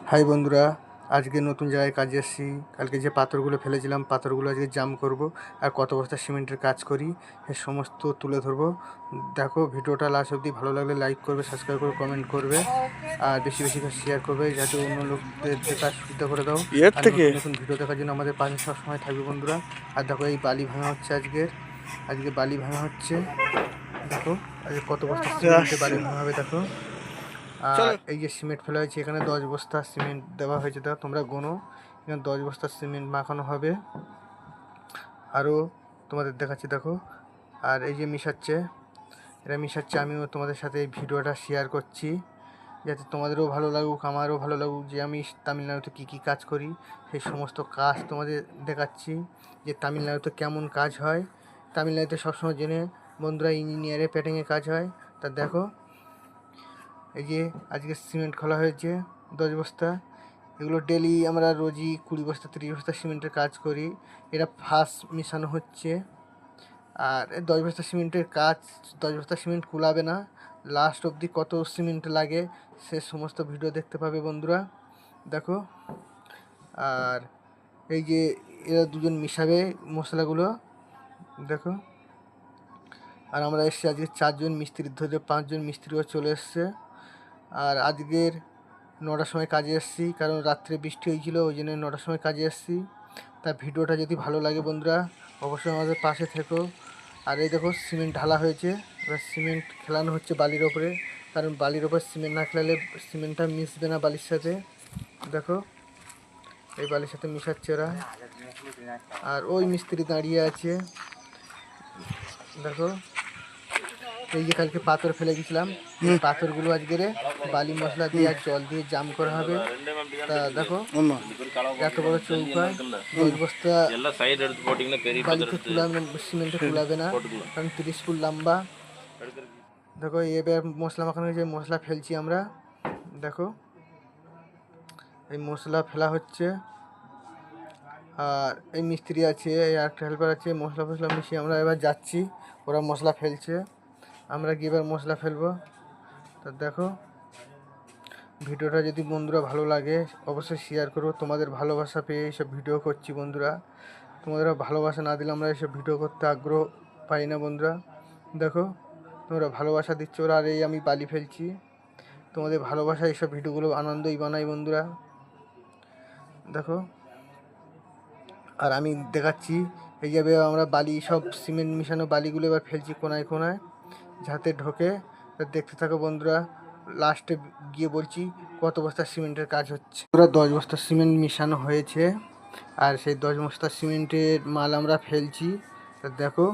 High বন্ধুরা, আজকে নতুন জায়গায় কাজে এসেছি। কালকে যে পাথরগুলো ফেলেছিলাম, পাথরগুলো আজকে জাম করব আর কত বস্তা সিমেন্টের কাজ করি এর সমস্ত তুলে ধরবো। দেখো ভিডিওটা লাস্ট অবধি। ভালো লাগলে লাইক করবে, সাবস্ক্রাইব করবে, কমেন্ট করবে আর বেশি বেশি করে শেয়ার করবে, যাতে অন্য লোকদের দেখার সুবিধা করে দাও। এর আর থেকে নতুন নতুন ভিডিও দেখার জন্য আমাদের পাশে সবসময় থাকবে বন্ধুরা। আর দেখো এই বালি ভাঙা হচ্ছে আজকে বালি ভাঙা হচ্ছে। দেখো আজকে কত বস্তা সিমেন্টে বালি ভাঙা হবে দেখো। আর এই যে সিমেন্ট ফেলা হয়েছে, এখানে 10 বস্তা সিমেন্ট দেওয়া হয়েছে। দেখো তোমরা গোনো, এখানে 10 বস্তা সিমেন্ট মাখানো হবে। আরও তোমাদের দেখাচ্ছি দেখো। আর এই যে মিশাচ্ছে, এরা মিশাচ্ছে, আমিও তোমাদের সাথে এই ভিডিওটা শেয়ার করছি, যাতে তোমাদেরও ভালো লাগুক, আমারও ভালো লাগুক যে আমি তামিলনাড়ুতে কী কী কাজ করি সেই সমস্ত কাজ তোমাদের দেখাচ্ছি, যে তামিলনাড়ুতে কেমন কাজ হয়। তামিলনাড়ুতে সবসময় জেনে বন্ধুরা ইঞ্জিনিয়ারের প্যাটিংয়ে কাজ হয়। তা দেখো এই যে আজকে সিমেন্ট খোলা হয়েছে 10 বস্তা। এগুলো ডেলি আমরা রোজই 20 বস্তা 30 বস্তা সিমেন্টের কাজ করি। এটা ফার্স্ট মিশানো হচ্ছে। আর 10 বস্তা সিমেন্টের কাজ, 10 বস্তা সিমেন্ট কুলাবে না, লাস্ট অবধি কত সিমেন্ট লাগে সে সমস্ত ভিডিও দেখতে পাবে বন্ধুরা। দেখো আর এই যে এরা দুজন মিশাবে মশলাগুলো দেখো। আর আমরা এসছি আজকে 4 জন মিস্ত্রি ধরে, 5 জন মিস্ত্রিও চলে এসছে। আর আজকের 9টার সময় কাজে এসেছি, কারণ রাত্রে বৃষ্টি হয়েছিল, ওই জন্য 9টার সময় কাজে এসেছি। তা ভিডিওটা যদি ভালো লাগে বন্ধুরা, অবশ্যই আমাদের পাশে থেকো। আর এই দেখো সিমেন্ট ঢালা হয়েছে, এবার সিমেন্ট খেলানো হচ্ছে বালির ওপরে, কারণ বালির ওপর সিমেন্ট না খেলালে সিমেন্টটা মিশবে না বালির সাথে। দেখো এই বালির সাথে মিশাচ্ছে ওরা। আর ওই মিস্ত্রি দাঁড়িয়ে আছে দেখো। এই যে কালকে পাথর ফেলে গেছিলাম, এই পাথরগুলো আজকে বালি মশলা দিয়ে আর জল দিয়ে জাম করা হবে। তা দেখো এত বড় চৌকায় 10 বস্তা বালিতে তুলাবে, সিমেন্টে তুলাবে না, কারণ 30 ফুট লম্বা। দেখো এবার মশলা মাখানো হয়েছে, মশলা ফেলছি আমরা। দেখো এই মশলা ফেলা হচ্ছে। আর এই মিস্ত্রি আছে, এই আরেকটা হেল্পার আছে, মশলা ফসলা মিশিয়ে আমরা এবার যাচ্ছি। ওরা মশলা ফেলছে, আমরা গিয়ে এবার মশলা ফেলবো। তা দেখো ভিডিওটা যদি বন্ধুরা ভালো লাগে অবশ্যই শেয়ার করো। তোমাদের ভালোবাসা পেয়ে এইসব ভিডিও করছি বন্ধুরা। তোমাদের ভালোবাসা না দিলে আমরা এইসব ভিডিও করতে আগ্রহ পাই না বন্ধুরা। দেখো তোমরা ভালোবাসা দিচ্ছ ওরা। আর এই আমি বালি ফেলছি, তোমাদের ভালোবাসা এইসব ভিডিওগুলো আনন্দই বানাই বন্ধুরা। দেখো আর আমি দেখাচ্ছি এই যাবে আমরা বালি, সব সিমেন্ট মিশানো বালিগুলো এবার ফেলছি কোনায় কোনায়, যাতে ঢোকে। দেখতে থাকো বন্ধুরা, লাস্টে গিয়ে বলছি কত বস্তা সিমেন্টের কাজ হচ্ছে। পুরো 10 বস্তা সিমেন্ট মিশানো হয়েছে, আর সেই 10 বস্তা সিমেন্টের মাল আমরা ফেলছি। তা দেখো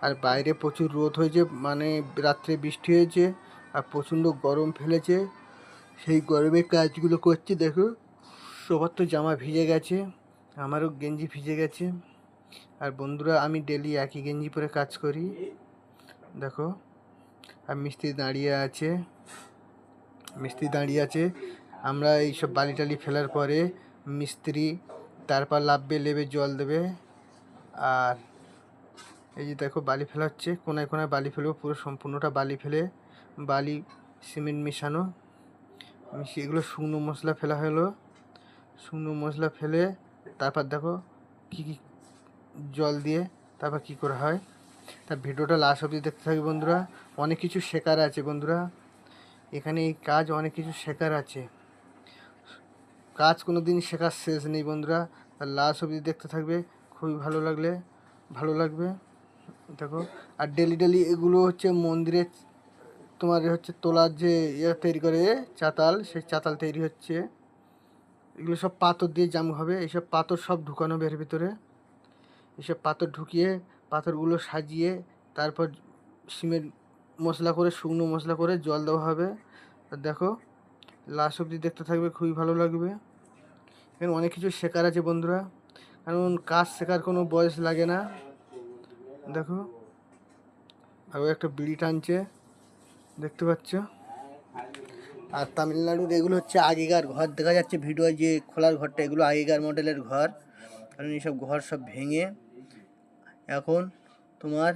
আর বাইরে প্রচুর রোদ হয়েছে, মানে রাত্রে বৃষ্টি হয়েছে আর প্রচণ্ড গরম ফেলেছে, সেই গরমে কাজগুলো করছি। দেখো সবার তো জামা ভিজে গেছে, আমারও গেঞ্জি ভিজে গেছে। আর বন্ধুরা আমি ডেলি একই গেঞ্জি পরে কাজ করি দেখো। আর মিস্ত্রি দাঁড়িয়ে আছে। আমরা এইসব বালি টালি ফেলার পরে মিস্ত্রি তারপর লেবে জল দেবে। আর এই যে দেখো বালি ফেলা হচ্ছে, কোনায় কোনায় বালি ফেলবো, পুরো সম্পূর্ণটা বালি ফেলে, বালি সিমেন্ট মিশানো মিশিয়ে এগুলো শুকনো মশলা ফেলা হলো। শুকনো মশলা ফেলে তারপর দেখো কী কী জল দিয়ে তারপর কী করা হয়। তার ভিডিওটা লাস্ট অবধি দেখতে থাকি বন্ধুরা, অনেক কিছু শেখার আছে বন্ধুরা। এখানে এই কাজ অনেক কিছু শেখার আছে, কাজ কোনো দিন শেখার শেষ নেই বন্ধুরা। আর লাস্ট অবধি দেখতে থাকবে, খুবই ভালো লাগবে দেখো। আর ডেলি এগুলো হচ্ছে মন্দিরে তোমার হচ্ছে তোলার যে তৈরি করে চাতাল, সেই চাতাল তৈরি হচ্ছে। এগুলো সব পাথর দিয়ে জাম হবে, এইসব পাথর সব ঢুকানো এর ভিতরে। এইসব পাথর ঢুকিয়ে পাথরগুলো সাজিয়ে তারপর সিমেন্ট মশলা করে, শুকনো মশলা করে জল দেওয়া হবে। আর দেখো লাস্ট অবধি দেখতে থাকবে, খুবই ভালো লাগবে। এখানে অনেক কিছু শেখার আছে বন্ধুরা, কারণ কাজ শেখার কোনো বয়স লাগে না। দেখো আরও একটা বিড়ি টানছে দেখতে পাচ্ছ। আর তামিলনাড়ুর এগুলো হচ্ছে আগেকার ঘর, দেখা যাচ্ছে ভিডিও যে খোলার ঘরটা, এগুলো আগেকার মডেলের ঘর, কারণ এইসব ঘর সব ভেঙে এখন তোমার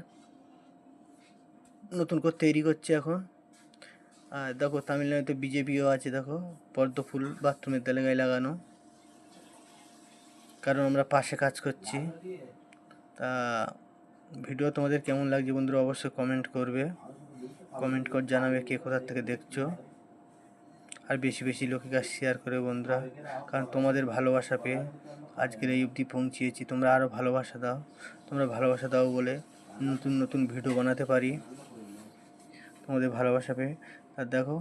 নতুন করে তৈরি করছে এখন। আর দেখো তামিলনাড়ুতে বিজেপিও আছে, দেখো পদ্ম ফুল বাথরুমের গায়ে লাগানো, কারণ আমরা পাশে কাজ করছি। তা ভিডিও তোমাদের কেমন লাগছে বন্ধুরা অবশ্যই কমেন্ট করবে, কমেন্ট করে জানাবে কে কোথা থেকে দেখছো। আর বেশি বেশি লোকের কাছে শেয়ার করে বন্ধুরা, কারণ তোমাদের ভালোবাসা পেয়ে আজকের এই অবধি পৌঁছিয়েছি। তোমরা আরও ভালোবাসা দাও, তোমরা ভালোবাসা দাও বলে নতুন নতুন ভিডিও বানাতে পারি তোমাদের ভালোবাসা পেয়ে। আর দেখো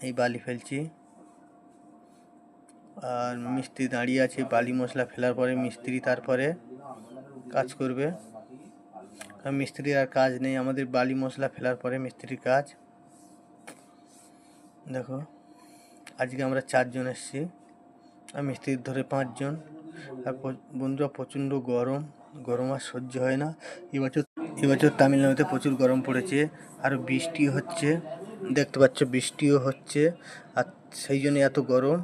এই বালি ফেলছি, আর মিস্ত্রি দাঁড়িয়ে আছে। বালি মশলা ফেলার পরে মিস্ত্রি তারপরে কাজ করবে, কারণ মিস্ত্রির আর কাজ নেই, আমাদের বালি মশলা ফেলার পরে মিস্ত্রির কাজ। দেখো আজকে আমরা 4 জন এসেছি, আর মিস্ত্রির ধরে 5 জন। আর বন্ধুরা প্রচণ্ড গরম আর সহ্য হয় না। এবছর তামিলনাড়ুতে প্রচুর গরম পড়েছে, আর বৃষ্টি হচ্ছে, দেখতে পাচ্ছ বৃষ্টিও হচ্ছে। আর সেই জন্য এত গরম,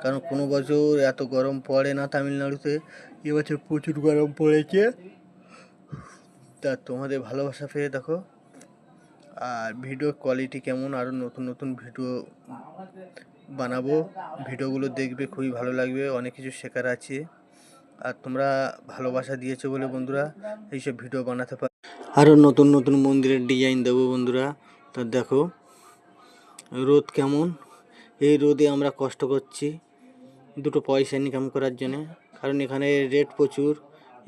কারণ কোনো বছর এত গরম পড়ে না তামিলনাড়ুতে, এবছর প্রচুর গরম পড়েছে। তা তোমাদের ভালোবাসা পেয়ে দেখো। আর ভিডিও কোয়ালিটি কেমন, আরও নতুন নতুন ভিডিও বানাবো, ভিডিওগুলো দেখবে, খুবই ভালো লাগবে, অনেক কিছু শেখার আছে। আর তোমরা ভালোবাসা দিয়েছো বলে বন্ধুরা এইসব ভিডিও বানাতে পারো। আরও নতুন নতুন মন্দিরের ডিজাইন দেবো বন্ধুরা। তা দেখো রোদ কেমন, এই রোদে আমরা কষ্ট করছি দুটো পয়সা ইনকাম করার জন্যে, কারণ এখানে রেট প্রচুর।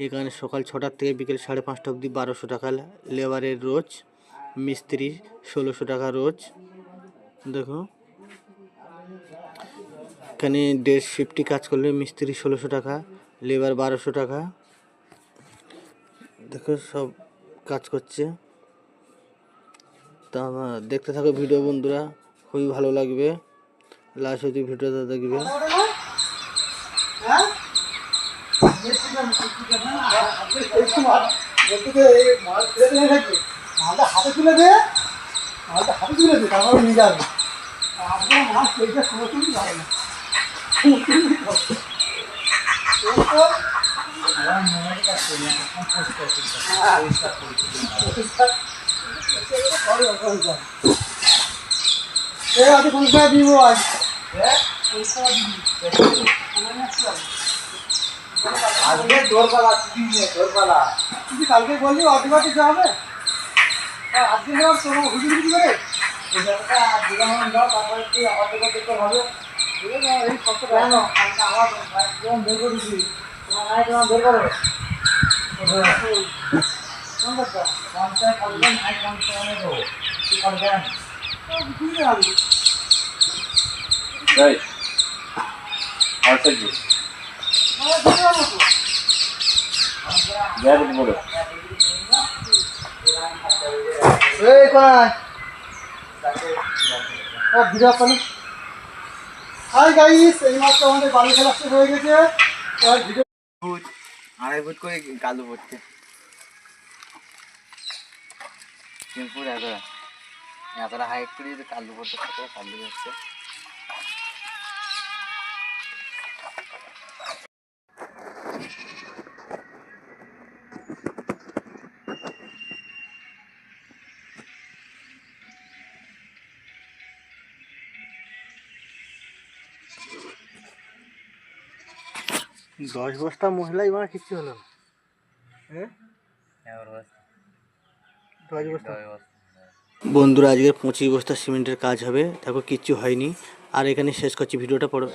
এখানে সকাল 6টার থেকে বিকেল 5:30 অবধি 1200 টাকা লেবারের রোজ, মিস্ত্রি 1600 টাকা রোজ। দেখো এখানে ডে শিফটে কাজ করলে মিস্ত্রি 1600 টাকা, লেবার 1200 টাকা। দেখো সব কাজ করছে। তা দেখতে থাকো ভিডিও বন্ধুরা, খুবই ভালো লাগবে, লাস্ট অবধি ভিডিওটা দেখবে। হাতে তুলে দে, হাতে তুলে দে, তারপরে নিয়ে যাবে। আপনার মাছ সেইটা সমস্ত যাবে না। দিব আজ আজকে দোরপালা দোরপালা তুই কালকে বললি অর্ধবাটি যাবে, আজকে তোমার হুজুর করে তারপরে তুই অর্ধবাটি করতে হবে। এই কত কেন আমার বের করে দিচ্ছি, তোমার নাই তোমার বের করো। পঞ্চায়েত করবেন নাই পঞ্চায়েত দেবো কি করবেন আমাদের বাড়ি খেলা হয়ে গেছে। 2.5 ফুট করে কালু পড়ছে, 3 ফুট এতটা হাইট করে যদি কালু পড়তে থাকে কালু হচ্ছে। দশ বস্তা মহিলাই মানে কিচ্ছু হলো না। বন্ধুরা আজকে 25 বস্তা সিমেন্টের কাজ হবে, দেখো কিচ্ছু হয়নি। আর এখানে শেষ করছি ভিডিওটা, পড়ো।